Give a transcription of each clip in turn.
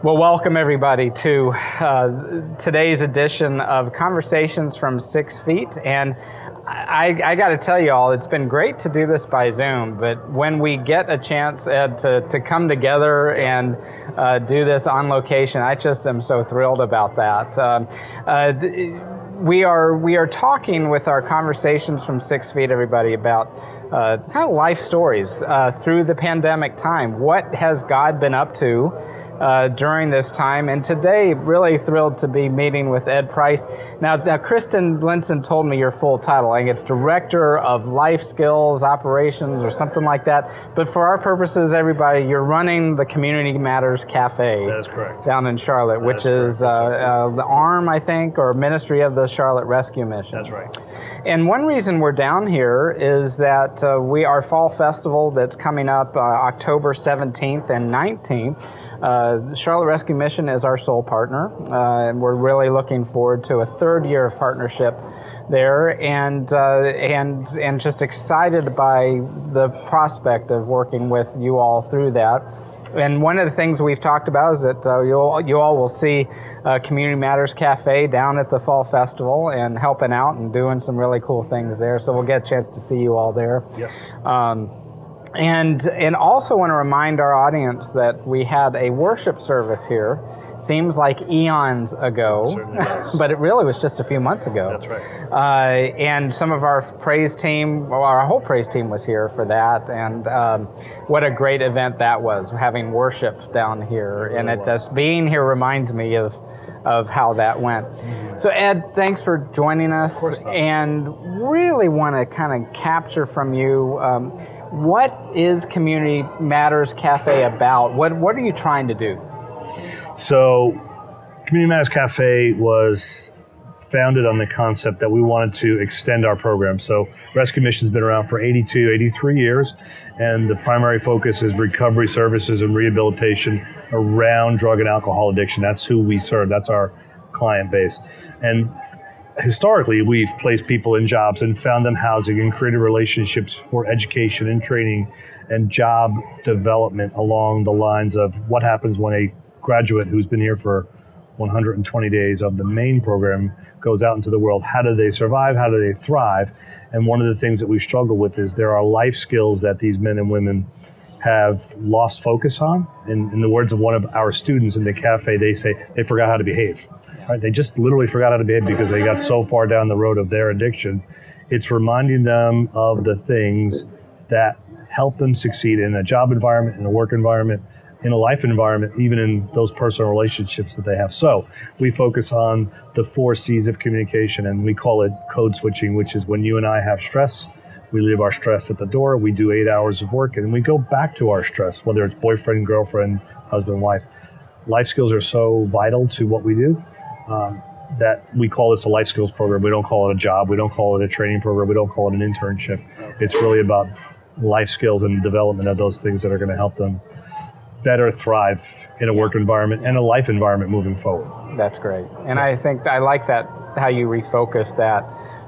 Well, welcome everybody to today's edition of Conversations from 6 Feet. And I got to tell you all, it's been great to do this by Zoom, but when we get a chance, Ed, to come together and do this on location, I just am so thrilled about that. We are talking with our Conversations from 6 Feet, everybody, about kind of life stories through the pandemic time. What has God been up to during this time? And today, really thrilled to be meeting with Ed Price. Now Kristen Blinson told me your full title. I think it's Director of Life Skills Operations or something like that. But for our purposes, everybody, you're running the Community Matters Cafe. That is correct. Down in Charlotte, which is the arm, I think, or ministry of the Charlotte Rescue Mission. That's right. And one reason we're down here is that our fall festival that's coming up October 17th and 19th. Charlotte Rescue Mission is our sole partner, and we're really looking forward to a third year of partnership there, and just excited by the prospect of working with you all through that. And one of the things we've talked about is that you all will see Community Matters Cafe down at the Fall Festival and helping out and doing some really cool things there. So we'll get a chance to see you all there. Yes. And also want to remind our audience that we had a worship service here. Seems like eons ago, but it really was just a few months ago. That's right. And some of our praise team, well, our whole praise team was here for that. And what a great event that was, having worship down here. And it just being here reminds me of how that went. Mm-hmm. So Ed, thanks for joining us. Of course not. And really want to kind of capture from you, what is Community Matters Cafe about? What are you trying to do? So, Community Matters Cafe was founded on the concept that we wanted to extend our program. So, Rescue Mission's been around for 83 years, and the primary focus is recovery services and rehabilitation around drug and alcohol addiction. That's who we serve. That's our client base. And historically, we've placed people in jobs and found them housing and created relationships for education and training and job development along the lines of what happens when a graduate who's been here for 120 days of the main program goes out into the world. How do they survive? How do they thrive? And one of the things that we struggle with is there are life skills that these men and women have lost focus on. In the words of one of our students in the cafe, they say they forgot how to behave. Right? They just literally forgot how to behave because they got so far down the road of their addiction. It's reminding them of the things that help them succeed in a job environment, in a work environment, in a life environment, even in those personal relationships that they have. So we focus on the 4 C's of communication, and we call it code switching, which is when you and I have stress, we leave our stress at the door, we do 8 hours of work, and we go back to our stress, whether it's boyfriend, girlfriend, husband, wife. Life skills are so vital to what we do. That we call this a life skills program. We don't call it a job. We don't call it a training program. We don't call it an internship. It's really about life skills and development of those things that are going to help them better thrive in a work environment and a life environment moving forward. That's great. And I think I like that, how you refocus that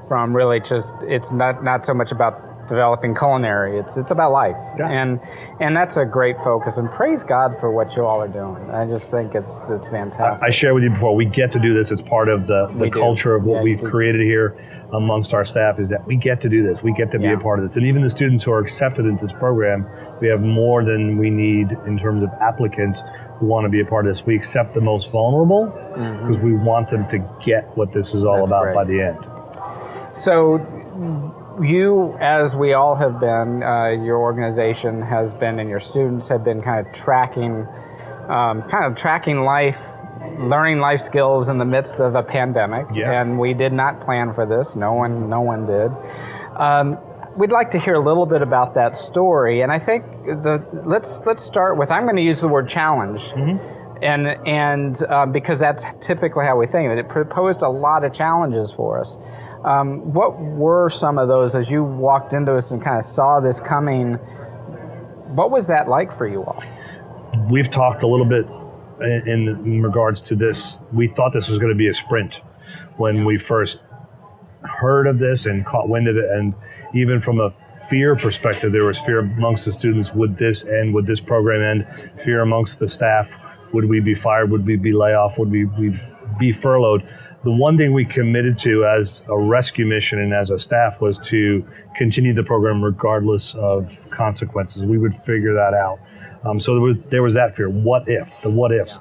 from really just, it's not so much about developing culinary, it's about life. Yeah. And that's a great focus, and praise God for what you all are doing. I just think it's fantastic. I shared with you before, we get to do this. It's part of the culture of what we've created here amongst our staff, is that we get to do this. We get to be a part of this. And even the students who are accepted into this program, we have more than we need in terms of applicants who want to be a part of this. We accept the most vulnerable because we want them to get what this is all about by the end. So you, as we all have been, your organization has been, and your students have been kind of tracking life, learning life skills in the midst of a pandemic. Yeah. And we did not plan for this. No one did. We'd like to hear a little bit about that story. And I think let's start with, I'm going to use the word challenge. Mm-hmm. And because that's typically how we think of it. It posed a lot of challenges for us. What were some of those as you walked into us and kind of saw this coming? What was that like for you all? We've talked a little bit in regards to this. We thought this was going to be a sprint when we first heard of this and caught wind of it. And even from a fear perspective, there was fear amongst the students. Would this end? Would this program end? Fear amongst the staff. Would we be fired? Would we be laid off? Would we be furloughed? The one thing we committed to as a rescue mission and as a staff was to continue the program regardless of consequences. We would figure that out. So there was that fear. What if? The what ifs.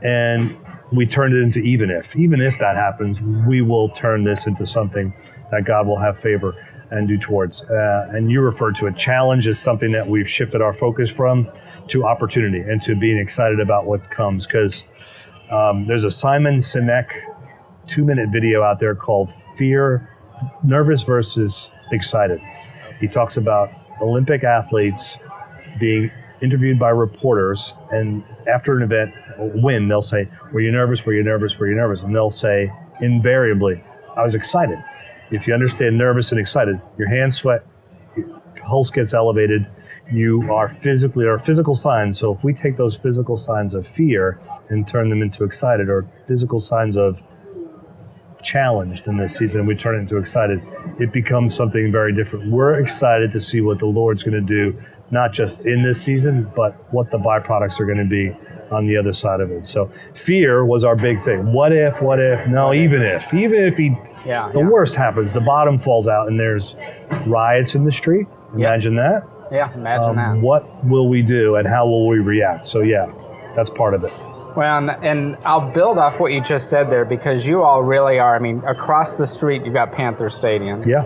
And we turned it into even if that happens, we will turn this into something that God will have favor and do towards. And you referred to a challenge as something that we've shifted our focus from to opportunity and to being excited about what comes. Because there's a Simon Sinek 2-minute video out there called Fear, Nervous versus Excited. He talks about Olympic athletes being interviewed by reporters, and after an event, win, they'll say, were you nervous, were you nervous, were you nervous? And they'll say, invariably, I was excited. If you understand nervous and excited, your hands sweat, your pulse gets elevated, you are physical signs. So if we take those physical signs of fear and turn them into excited, or physical signs of challenged in this season, we turn it into excited, it becomes something very different. We're excited to see what the Lord's going to do, not just in this season, but what the byproducts are going to be on the other side of it. So fear was our big thing. What if, no, even if the worst happens, the bottom falls out and there's riots in the street. Imagine that. Yeah, imagine that. What will we do and how will we react? So yeah, that's part of it. Well, and I'll build off what you just said there, because you all really are, I mean, across the street you've got Panther Stadium. Yeah.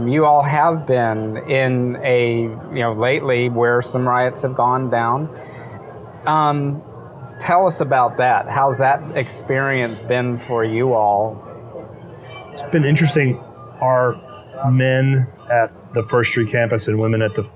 You all have been in lately where some riots have gone down. Tell us about that. How's that experience been for you all? It's been interesting. Our men at the First Street campus and women at the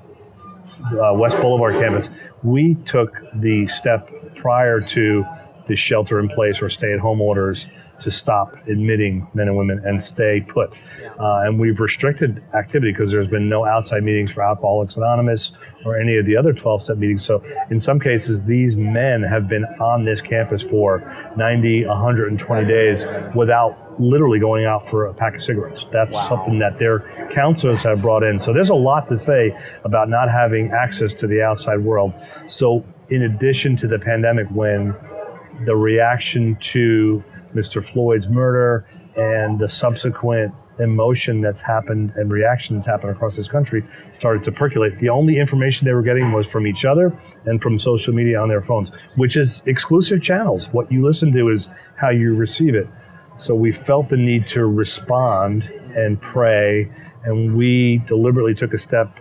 West Boulevard campus, we took the step prior to the shelter in place or stay-at-home orders to stop admitting men and women and stay put. And we've restricted activity because there's been no outside meetings for Alcoholics Anonymous or any of the other 12-step meetings. So in some cases, these men have been on this campus for 90, 120 days without literally going out for a pack of cigarettes. That's something that their counselors have brought in. So there's a lot to say about not having access to the outside world. So in addition to the pandemic, when the reaction to Mr. Floyd's murder and the subsequent emotion that's happened and reaction that's happened across this country started to percolate, the only information they were getting was from each other and from social media on their phones, which is exclusive channels. What you listen to is how you receive it. So we felt the need to respond and pray, and we deliberately took a step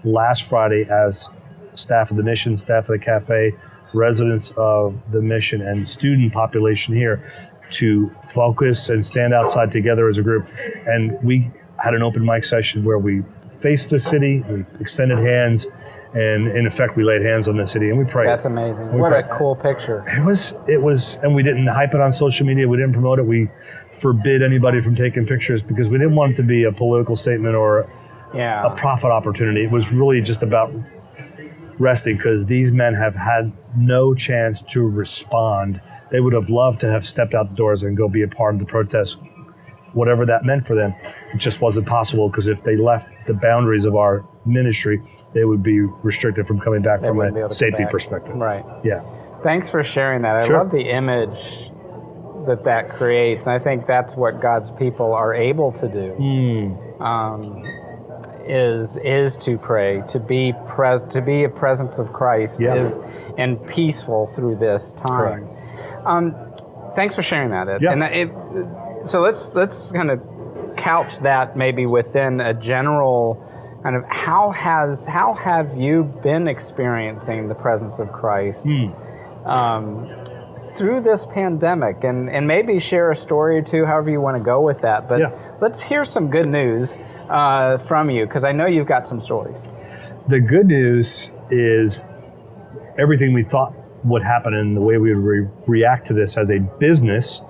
last Friday as staff of the mission, staff of the cafe, residents of the mission, and student population here to focus and stand outside together as a group. And we had an open mic session where we faced the city, we extended hands, and in effect we laid hands on the city and we prayed. That's amazing. What a cool picture. It was, and we didn't hype it on social media, we didn't promote it, we forbid anybody from taking pictures because we didn't want it to be a political statement or a profit opportunity. It was really just about resting, because these men have had no chance to respond. They would have loved to have stepped out the doors and go be a part of the protest, whatever that meant for them. It just wasn't possible, because if they left the boundaries of our ministry, they would be restricted from coming back from a safety perspective. Right. Yeah. Thanks for sharing that. I love the image that creates, and I think that's what God's people are able to do. Is to pray, to be a presence of Christ, and peaceful through this time. Thanks for sharing that, Ed. And so let's kind of couch that maybe within a general kind of how have you been experiencing the presence of Christ through this pandemic, and maybe share a story or two, however you want to go with that. But let's hear some good news from you, because I know you've got some stories. The good news is everything we thought would happen and the way we would react to this as a business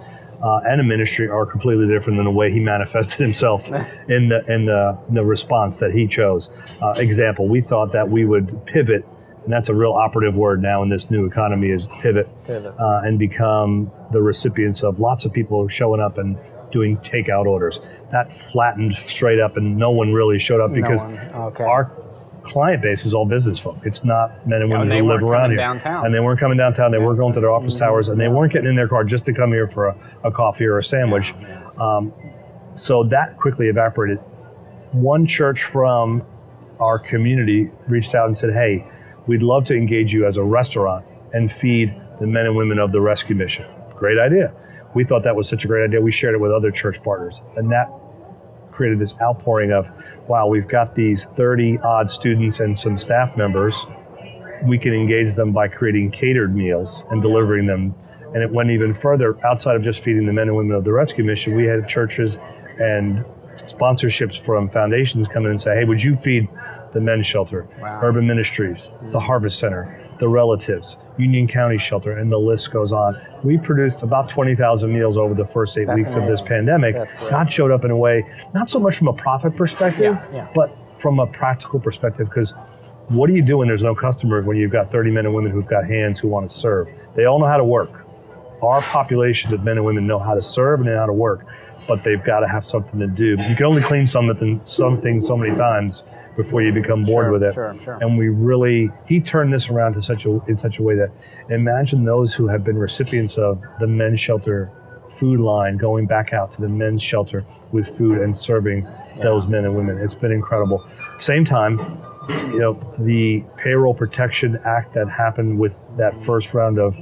and a ministry are completely different than the way he manifested himself in the response that he chose. Example, we thought that we would pivot, and that's a real operative word now in this new economy, is pivot. And become the recipients of lots of people showing up and doing takeout orders. That flattened straight up, and no one really showed up because client base is all business folk. It's not men and women who live around here. Downtown. And they weren't coming downtown. They weren't going to their office towers, and they weren't getting in their car just to come here for a coffee or a sandwich. So that quickly evaporated. One church from our community reached out and said, hey, we'd love to engage you as a restaurant and feed the men and women of the rescue mission. Great idea. We thought that was such a great idea. We shared it with other church partners. And that created this outpouring of, wow, we've got these 30 odd students and some staff members. We can engage them by creating catered meals and delivering them. And it went even further. Outside of just feeding the men and women of the rescue mission, we had churches and sponsorships from foundations come in and say, hey, would you feed the men's shelter, Urban Ministries, the Harvest Center, the Relatives, Union County Shelter, and the list goes on. We produced about 20,000 meals over the first 8 weeks of this pandemic. God showed up in a way, not so much from a profit perspective, but from a practical perspective, because what do you do when there's no customers when you've got 30 men and women who've got hands who want to serve? They all know how to work. Our population of men and women know how to serve and know how to work, but they've got to have something to do. You can only clean something so many times before you become bored with it. And he turned this around in such a way that, imagine those who have been recipients of the men's shelter food line going back out to the men's shelter with food and serving those men and women. It's been incredible. Same time, the Payroll Protection Act that happened with that first round of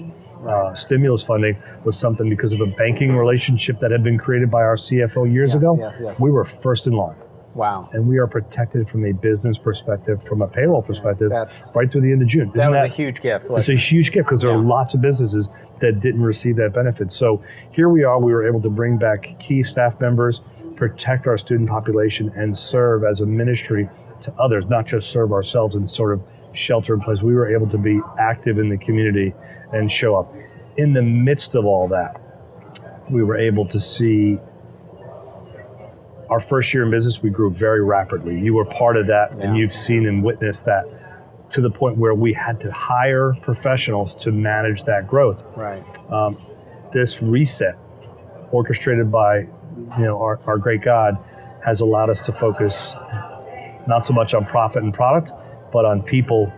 stimulus funding was something because of a banking relationship that had been created by our CFO years ago. We were first in line. Wow. And we are protected from a business perspective, from a payroll perspective, right through the end of June. That was a huge gift. It's a huge gift because there are lots of businesses that didn't receive that benefit. So here we are, we were able to bring back key staff members, protect our student population, and serve as a ministry to others, not just serve ourselves and sort of shelter in place. We were able to be active in the community and show up. In the midst of all that, we were able to see our first year in business, we grew very rapidly. You were part of that, and you've seen and witnessed that to the point where we had to hire professionals to manage that growth. Right. This reset, orchestrated by our great God, has allowed us to focus not so much on profit and product, but on people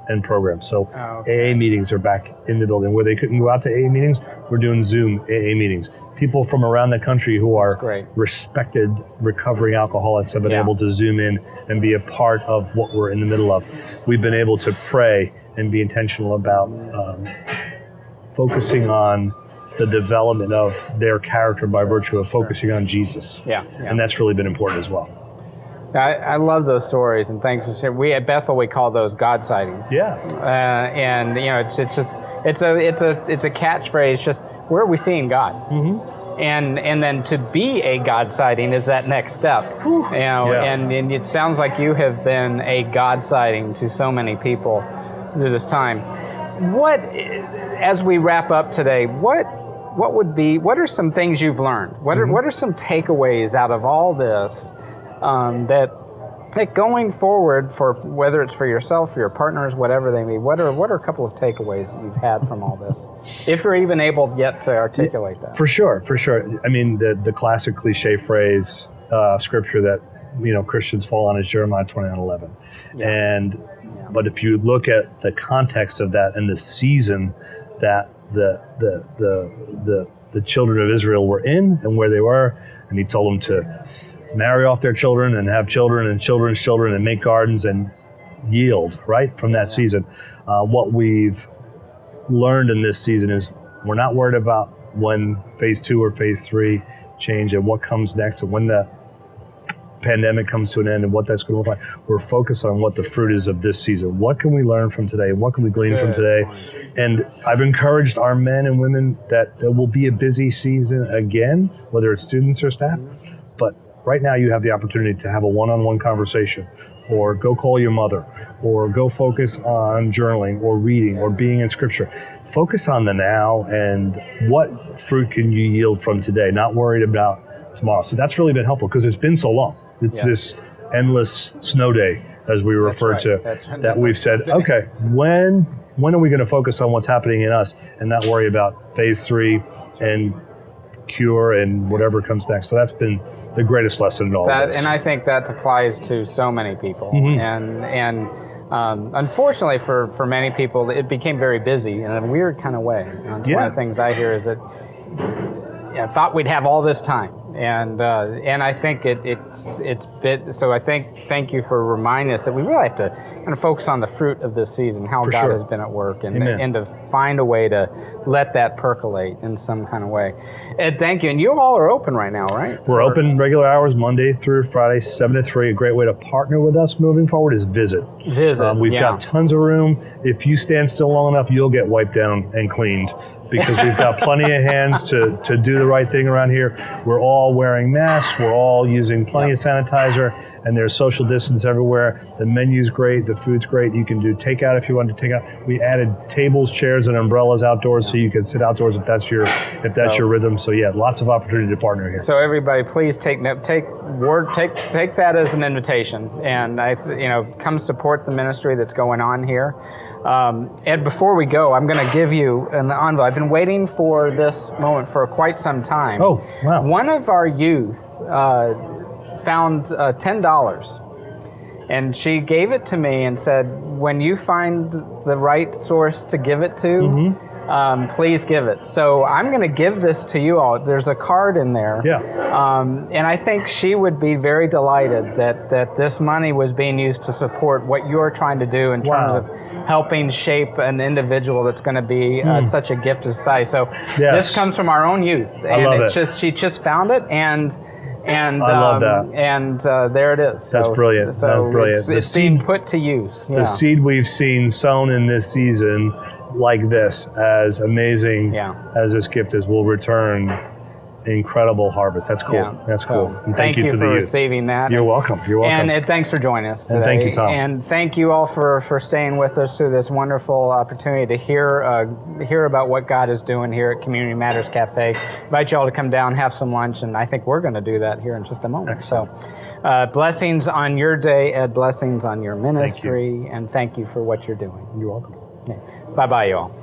and programs. So AA meetings are back in the building. Where they couldn't go out to AA meetings, we're doing Zoom AA meetings. People from around the country who are respected recovering alcoholics have been able to Zoom in and be a part of what we're in the middle of. We've been able to pray and be intentional about focusing on the development of their character by virtue of focusing on Jesus. And that's really been important as well. I love those stories, and thanks for sharing. We at Bethel, we call those God sightings. And it's a catchphrase. Just, where are we seeing God? And then to be a God sighting is that next step. And it sounds like you have been a God sighting to so many people through this time. As we wrap up today, what are some things you've learned? What are some takeaways out of all this? That going forward, for whether it's for yourself, for your partners, whatever they may be, what are a couple of takeaways you've had from all this, if you're even able yet to articulate that? For sure. I mean, the classic cliche phrase, scripture that Christians fall on is Jeremiah 29:11. But if you look at the context of that and the season that the children of Israel were in and where they were, and he told them to marry off their children and have children and children's children and make gardens and yield, right, from that season. What we've learned in this season is we're not worried about when phase 2 or phase 3 change and what comes next and when the pandemic comes to an end and what that's going to look like. We're focused on what the fruit is of this season. What can we learn from today? What can we glean from today? And I've encouraged our men and women that there will be a busy season again, whether it's students or staff, but right now you have the opportunity to have a one-on-one conversation, or go call your mother, or go focus on journaling or reading or being in scripture. Focus on the now and what fruit can you yield from today, not worried about tomorrow. So that's really been helpful because it's been so long. It's this endless snow day, as we refer to, that we've said, okay, when are we going to focus on what's happening in us and not worry about phase 3 and cure and whatever comes next. So that's been the greatest lesson in all of this. And I think that applies to so many people. And unfortunately for many people, it became very busy in a weird kind of way. One of the things I hear is that I thought we'd have all this time. And I think it's bit. So I thank you for reminding us that we really have to kind of focus on the fruit of this season, how God has been at work, and to find a way to let that percolate in some kind of way. Ed, thank you. And you all are open right now, right? We're open regular hours, Monday through Friday, 7 to 3. A great way to partner with us moving forward is visit. We've got tons of room. If you stand still long enough, you'll get wiped down and cleaned, because we've got plenty of hands to do the right thing around here. We're all wearing masks. We're all using plenty of sanitizer, and there's social distance everywhere. The menu's great. The food's great. You can do takeout if you want to take out. We added tables, chairs, and umbrellas outdoors, so you can sit outdoors if that's your your rhythm. So lots of opportunity to partner here. So everybody, please take that as an invitation, and come support the ministry that's going on here. Ed, before we go, I'm going to give you an envelope. I've been waiting for this moment for quite some time. Oh, wow. One of our youth found $10, and she gave it to me and said, when you find the right source to give it to, please give it. So I'm going to give this to you all. There's a card in there. And I think she would be very delighted that this money was being used to support what you're trying to do in terms of helping shape an individual that's going to be such a gift to society. So this comes from our own youth. And I love she just found it, and I love that. And there it is. That's brilliant. So that's brilliant. It's being put to use. The seed we've seen sown in this season, like this, as amazing as this gift is, will return incredible harvest. That's cool. That's cool. And thank you to for the youth. receiving that. You're welcome. You're welcome. And thanks for joining us today. And thank you, Tom. And thank you all for staying with us through this wonderful opportunity to hear about what God is doing here at Community Matters Cafe. I invite you all to come down, have some lunch, and I think we're going to do that here in just a moment. Excellent. So blessings on your day, Ed, blessings on your ministry, and thank you for what you're doing. You're welcome. Bye-bye, you all.